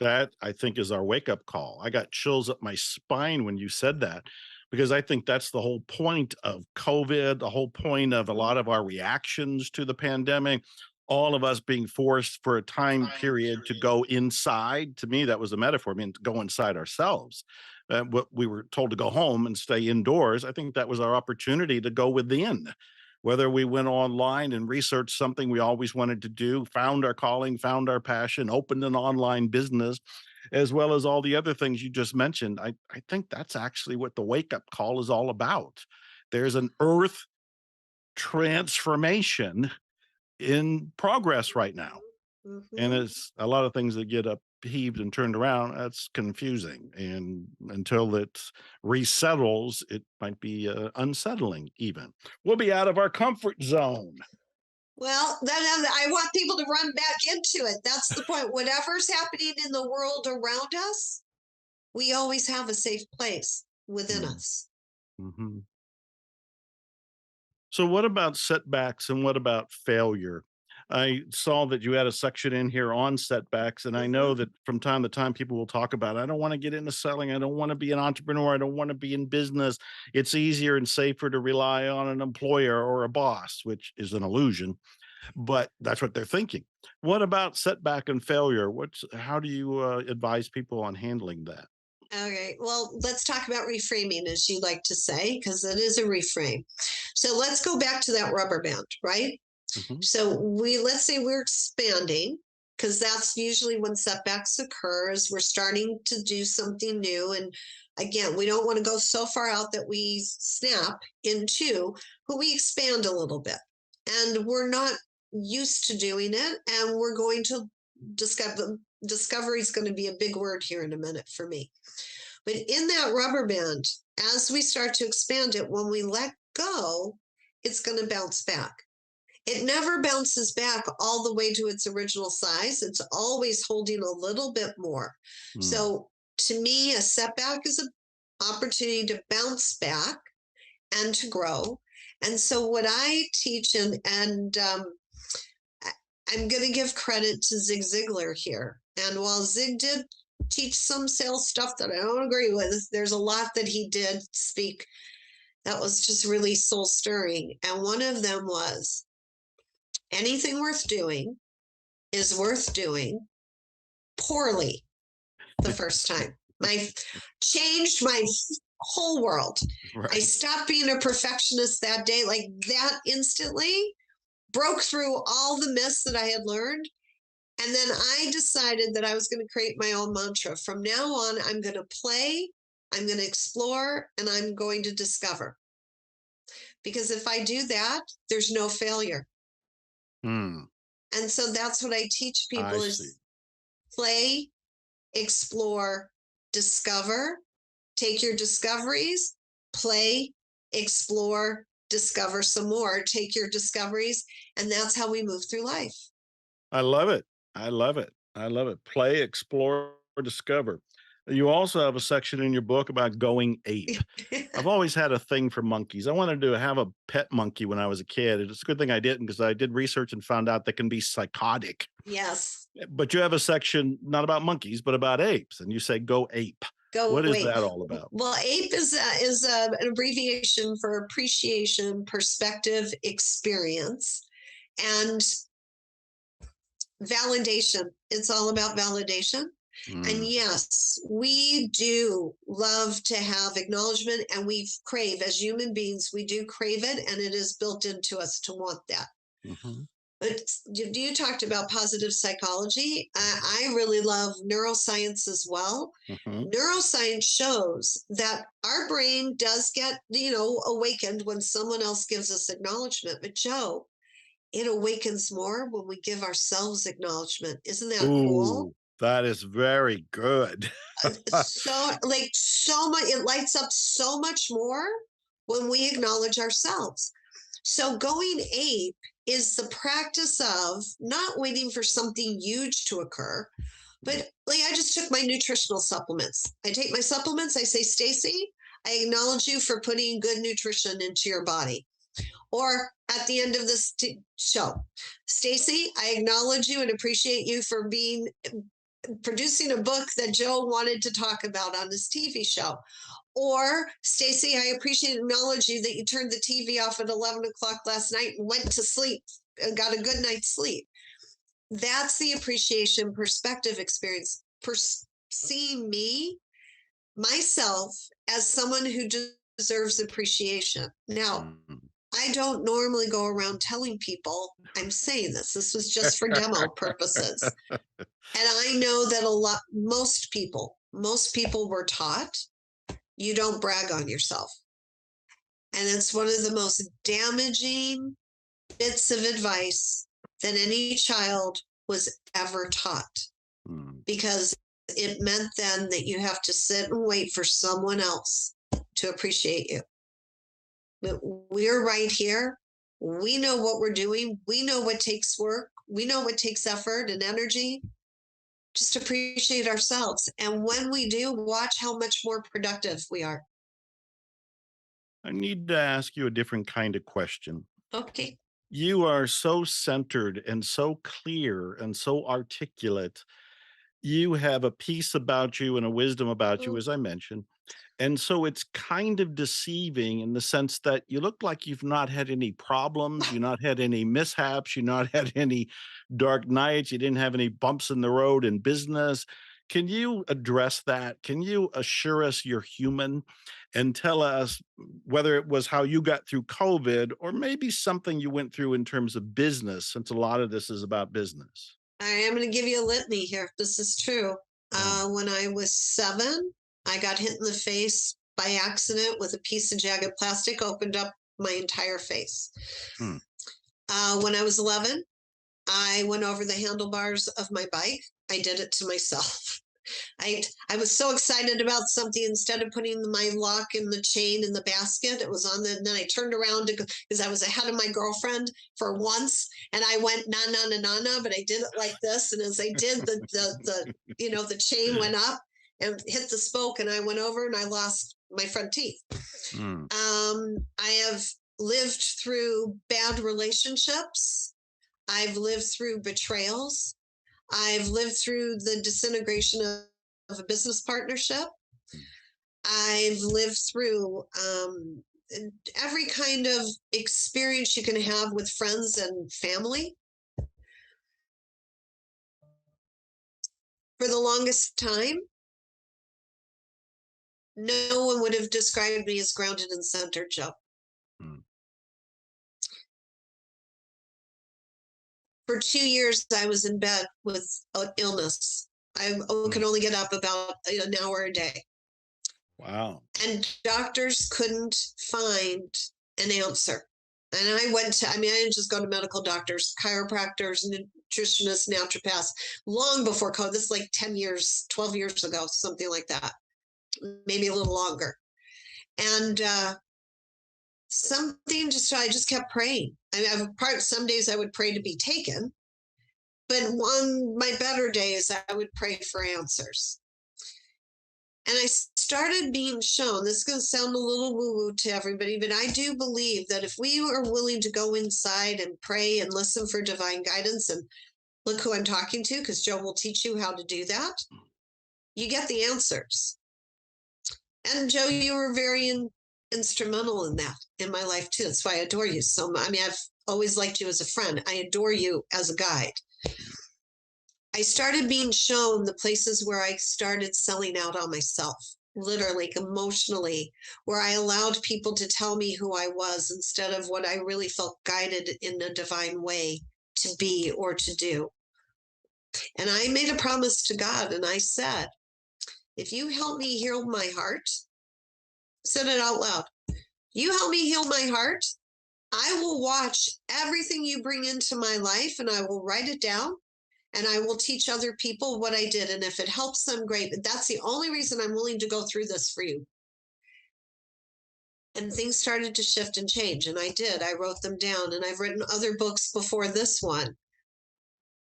That I think is our wake up call. I got chills up my spine when you said that because I think that's the whole point of COVID, the whole point of a lot of our reactions to the pandemic, all of us being forced for a time period to go inside. To me, that was a metaphor. I mean, to go inside ourselves. What we were told to go home and stay indoors. I think that was our opportunity to go within. Whether we went online and researched something we always wanted to do, found our calling, found our passion, opened an online business, as well as all the other things you just mentioned. I think that's actually what the wake up call is all about. There's an earth transformation in progress right now. And Mm-hmm. it's a lot of things that get upheaved and turned around. That's confusing. And until it resettles, it might be unsettling, even. We'll be out of our comfort zone. Well, then I want people to run back into it. That's the point. Whatever's happening in the world around us, we always have a safe place within Mm. us. Mhm. So, what about setbacks and what about failure? I saw that you had a section in here on setbacks, and I know Hmm. that from time to time people will talk about, I don't want to get into selling. I don't want to be an entrepreneur. I don't want to be in business. It's easier and safer to rely on an employer or a boss, which is an illusion. but that's what they're thinking. What about setback and failure? How do you advise people on handling that? Okay, well, let's talk about reframing, as you like to say, because it is a reframe. So let's go back to that rubber band, right? Mhm. So let's say we're expanding, because that's usually when setbacks occur, as we're starting to do something new. And again, we don't want to go so far out that we snap in two, but we expand a little bit. And we're not used to doing it, and we're going to discover. Discovery is going to be a big word here in a minute for me. But in that rubber band, as we start to expand it, when we let go, it's going to bounce back. It never bounces back all the way to its original size. It's always holding a little bit more. Mm. So to me, a setback is an opportunity to bounce back and to grow. And so what I teach, I'm going to give credit to Zig Ziglar here. And while Zig did teach some sales stuff that I don't agree with, there's a lot that he did speak that was just really soul stirring. And one of them was, anything worth doing is worth doing poorly the first time. My changed my whole world. I Right. stopped being a perfectionist that day, like that instantly broke through all the myths that I had learned. And then I decided that I was going to create my own mantra. From now on, I'm going to play, I'm going to explore, and I'm going to discover. Because if I do that, there's no failure. Mm. And so that's what I teach I people see. is play, explore, discover, take your discoveries, play, explore, discover some more, take your discoveries, and that's how we move through life. I love it. I love it. I love it. Play, explore, discover. You also have a section in your book about going ape. I've always had a thing for monkeys. I wanted to have a pet monkey when I was a kid. It's a good thing I didn't because I did research and found out they can be psychotic. Yes. But you have a section not about monkeys, but about apes, and you say go ape. Go What is wait. that all about? Well, APE an abbreviation for appreciation, perspective, experience, and validation. It's all about validation. And Mm. yes, we do love to have acknowledgement, and we crave, as human beings, we do crave it, and it is built into us to want that. Mhm. But you talked about positive psychology. I really love neuroscience as well. Mhm. Neuroscience shows that our brain does get, awakened when someone else gives us acknowledgement. But Joe, it awakens more when we give ourselves acknowledgement. Isn't that cool? Ooh, that is very good. So, like, so much, it lights up so much more when we acknowledge ourselves. So going ape is the practice of not waiting for something huge to occur, but like I just took my nutritional supplements. I take my supplements, I say, Stacey, I acknowledge you for putting good nutrition into your body. Or at the end of this show, Stacey, I acknowledge you and appreciate you for being producing a book that Joe wanted to talk about on his TV show. Or, Stacey, I appreciate and acknowledge you that you turned the TV off at 11 o'clock last night and went to sleep and got a good night's sleep. That's the appreciation perspective experience. Seeing me, myself, as someone who deserves appreciation. Now, Mm. I don't normally go around telling people I'm saying this. This was just for demo purposes. And I know that most people were taught you don't brag on yourself. And it's one of the most damaging bits of advice that any child was ever taught, Mm. because it meant then that you have to sit and wait for someone else to appreciate you. But we're right here. We know what we're doing. We know what takes work. We know what takes effort and energy. Just appreciate ourselves. And when we do, watch how much more productive we are. I need to ask you a different kind of question. Okay. You are so centered and so clear and so articulate. You have a peace about you and a wisdom about you, Mm, as I mentioned. And so it's kind of deceiving in the sense that you look like you've not had any problems, you not had any mishaps, you not had any dark nights, you didn't have any bumps in the road in business. Can you address that? Can you assure us you're human and tell us whether it was how you got through COVID or maybe something you went through in terms of business, since a lot of this is about business? I am going to give you a litany here. This is true. Oh, When I was 7, I got hit in the face by accident with a piece of jagged plastic, opened up my entire face. hmm, When I was 11, I went over the handlebars of my bike. I did it to myself. I was so excited about something. Instead of putting my lock in the chain in the basket, it was on the. And then I turned around to because I was ahead of my girlfriend for once, and I went na na na na na. But I did it like this, and as I did, the chain went up and hit the spoke, and I went over, and I lost my front teeth. hmm, I have lived through bad relationships. I've lived through betrayals. I've lived through the disintegration of a business partnership. I've lived through every kind of experience you can have with friends and family. For the longest time, no one would have described me as grounded and centered, Joe. hmm, For 2 years, I was in bed with illness. I hmm. could only get up about an hour a day. Wow. And doctors couldn't find an answer. And I went to, I mean, I didn't just go to medical doctors, chiropractors, nutritionists, naturopaths, long before COVID. This is like 10 years, 12 years ago, something like that, maybe a little longer. And I just kept praying. Some days I would pray to be taken, but on my better days, I would pray for answers. And I started being shown, this is going to sound a little woo woo to everybody, but I do believe that if we are willing to go inside and pray and listen for divine guidance, and look who I'm talking to, because Joe will teach you how to do that, you get the answers. And Joe, you were very instrumental in that in my life too. That's why I adore you so much. I mean, I've always liked you as a friend. I adore you as a guide. I started being shown the places where I started selling out on myself, literally, emotionally, where I allowed people to tell me who I was instead of what I really felt guided in a divine way to be or to do. And I made a promise to God, and I said, if you help me heal my heart, said it out loud, you help me heal my heart, I will watch everything you bring into my life and I will write it down and I will teach other people what I did. And if it helps them, great. But that's the only reason I'm willing to go through this for you. And things started to shift and change. And I did. I wrote them down. And I've written other books before this one,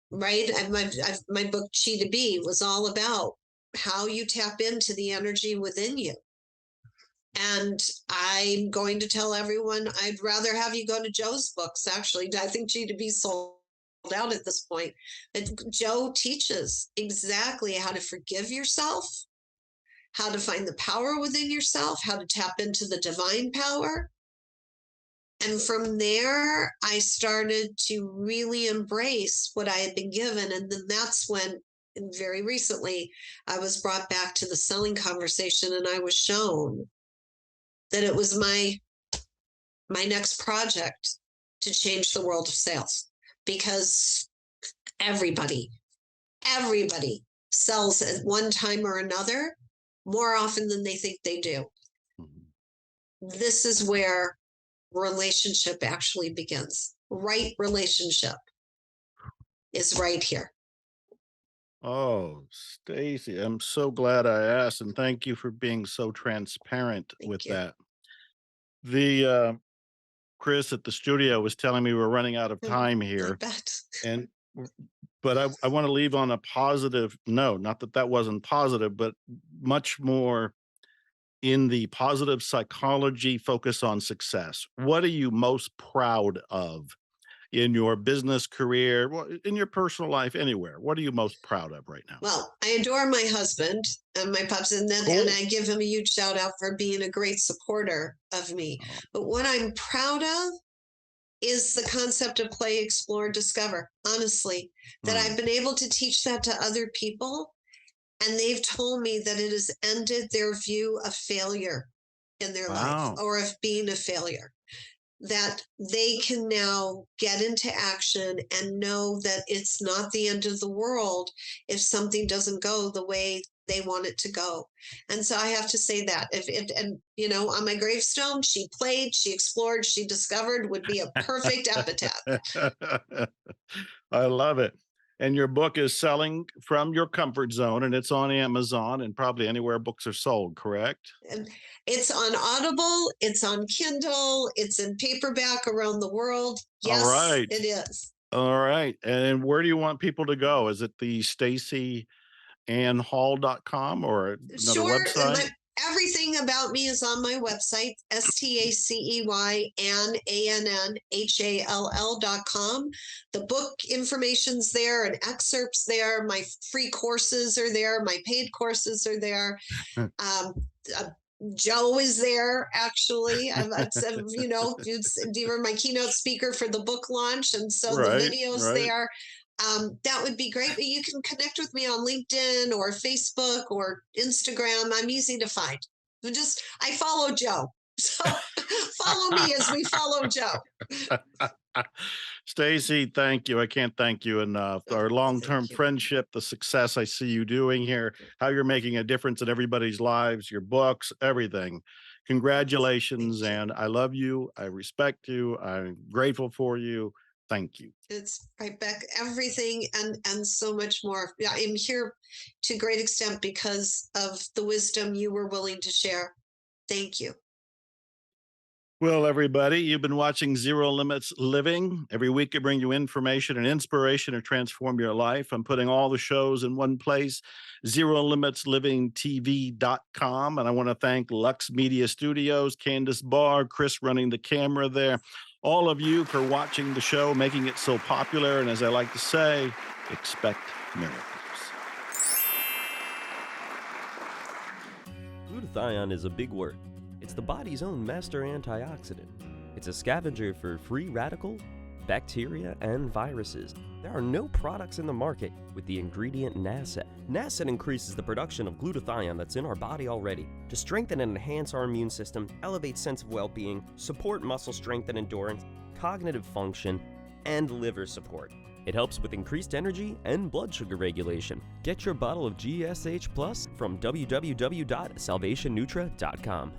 right? My book, Chi to Be, was all about how you tap into the energy within you. And I'm going to tell everyone I'd rather have you go to Joe's books, actually. I think Chi to Be sold out at this point. But Joe teaches exactly how to forgive yourself, how to find the power within yourself, how to tap into the divine power. And from there, I started to really embrace what I had been given. And then that's when, very recently, I was brought back to the selling conversation and I was shown that it was my next project to change the world of sales, because everybody sells at one time or another more often than they think they do. This is where relationship actually begins. Right relationship is right here. Oh, Stacey, I'm so glad I asked, and thank you for being so transparent with Thank you. that. The Chris at the studio was telling me we're running out of time I here, bet. and but I want to leave on a positive note. Not that that wasn't positive, but much more in the positive psychology focus on success. What are you most proud of in your business career, in your personal life, anywhere? What are you most proud of right now? Well, I adore my husband and my pups, and Cool. I give him a huge shout out for being a great supporter of me. Oh, But what I'm proud of is the concept of play, explore, discover. Honestly, that hmm. I've been able to teach that to other people, and they've told me that it has ended their view of failure in their life Wow. or of being a failure. That they can now get into action and know that it's not the end of the world if something doesn't go the way they want it to go. And so I have to say that and on my gravestone, she played, she explored, she discovered would be a perfect epitaph. I love it. And your book is Selling from Your Comfort Zone, and it's on Amazon and probably anywhere books are sold, correct? And it's on Audible, it's on Kindle, it's in paperback around the world. All Yes, right. it is. All right. And where do you want people to go? Is it the StaceyAnnHall.com or another Sure. website? Everything about me is on my website, StaceyAnnHall.com. The book information's there and excerpts there. My free courses are there. My paid courses are there. Um, uh, Joe is there actually. You were my keynote speaker for the book launch, and so the Right, videos right. there. That would be great. But you can connect with me on LinkedIn or Facebook or Instagram. I'm easy to find. I follow Joe, so follow me as we follow Joe. Stacy, thank you. I can't thank you enough. Oh, Our long-term thank you. friendship, the success I see you doing here, how you're making a difference in everybody's lives, your books, everything. Congratulations. Thank you. And I love you. I respect you. I'm grateful for you. Thank you. It's right back everything and so much more. Yeah, I'm here to a great extent because of the wisdom you were willing to share. Thank you. Well, everybody, you've been watching Zero Limits Living. Every week, I bring you information and inspiration to transform your life. I'm putting all the shows in one place, ZeroLimitsLivingTV.com. And I want to thank Lux Media Studios, Candace Barr, Chris running the camera there, all of you for watching the show, making it so popular. And as I like to say, expect miracles. Glutathione is a big word. It's the body's own master antioxidant. It's a scavenger for free radicals, bacteria, and viruses. There are no products in the market with the ingredient NASET. NASET increases the production of glutathione that's in our body already to strengthen and enhance our immune system, elevate sense of well-being, support muscle strength and endurance, cognitive function, and liver support. It helps with increased energy and blood sugar regulation. Get your bottle of GSH Plus from www.salvationnutra.com.